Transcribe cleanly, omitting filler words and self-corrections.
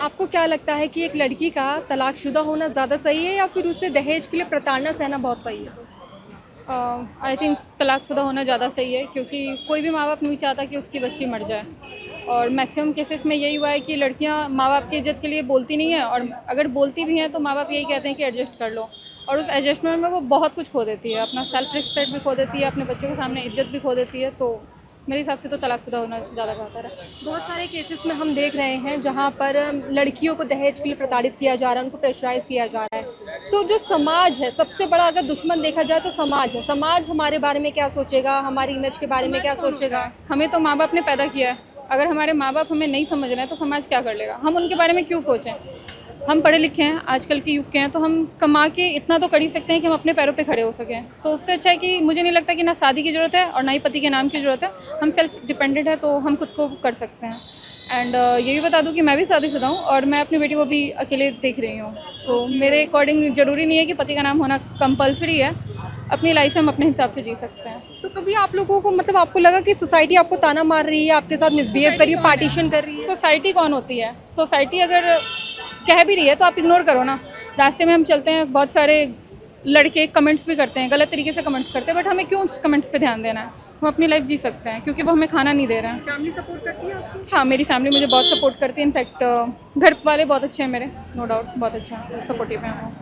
आपको क्या लगता है कि एक लड़की का तलाकशुदा होना ज़्यादा सही है या फिर उसे दहेज के लिए प्रताड़ना सहना बहुत सही है? आई थिंक तलाकशुदा होना ज़्यादा सही है, क्योंकि कोई भी माँ बाप नहीं चाहता कि उसकी बच्ची मर जाए। और मैक्सिमम केसेस में यही हुआ है कि लड़कियां माँ बाप की इज़्ज़त के लिए बोलती नहीं है, और अगर बोलती भी हैं तो माँ बाप यही कहते हैं कि एडजस्ट कर लो, और उस एडजस्टमेंट में वो बहुत कुछ खो देती है, अपना सेल्फ रिस्पेक्ट भी खो देती है, अपने बच्चों के सामने इज्जत भी खो देती है। तो मेरे हिसाब से तो तलाकशुदा होना ज़्यादा बेहतर है। बहुत सारे केसेस में हम देख रहे हैं जहाँ पर लड़कियों को दहेज के लिए प्रताड़ित किया जा रहा है, उनको प्रेशराइज किया जा रहा है। तो जो समाज है, सबसे बड़ा अगर दुश्मन देखा जाए तो समाज है। समाज हमारे बारे में क्या सोचेगा, हमारी इमेज के बारे में क्या सोचेगा? हमें तो माँ बाप ने पैदा किया है, अगर हमारे माँ बाप हमें नहीं समझ रहे हैं तो समाज क्या कर लेगा? हम उनके बारे में क्यों सोचें? हम पढ़े लिखे हैं, आजकल के युग के हैं, तो हम कमा के इतना तो कर ही सकते हैं कि हम अपने पैरों पे खड़े हो सकें। तो उससे अच्छा है कि मुझे नहीं लगता कि ना शादी की ज़रूरत है और ना ही पति के नाम की ज़रूरत है। हम सेल्फ डिपेंडेंट है तो हम खुद को कर सकते हैं। एंड ये भी बता दूं कि मैं भी शादीशुदा हूँ और मैं अपनी बेटी को भी अकेले देख रही हूँ। तो मेरे अकॉर्डिंग ज़रूरी नहीं है कि पति का नाम होना कंपलसरी है। अपनी लाइफ हम अपने हिसाब से जी सकते हैं। तो कभी आप लोगों को मतलब आपको लगा कि सोसाइटी आपको ताना मार रही है, आपके साथ मिसबिहेव कर रही है, पार्टीशन कर रही है? सोसाइटी कौन होती है? सोसाइटी अगर कह भी रही है तो आप इग्नोर करो ना। रास्ते में हम चलते हैं, बहुत सारे लड़के कमेंट्स भी करते हैं, गलत तरीके से कमेंट्स करते हैं, बट हमें क्यों उस कमेंट्स पे ध्यान देना है? हम अपनी लाइफ जी सकते हैं, क्योंकि वो हमें खाना नहीं दे रहे हैं। फैमिली सपोर्ट करती है आपको? हाँ, मेरी फैमिली मुझे बहुत सपोर्ट करती है। इनफैक्ट घर वाले बहुत अच्छे हैं मेरे, नो डाउट बहुत अच्छे हैं, सपोर्टिव हैं वो।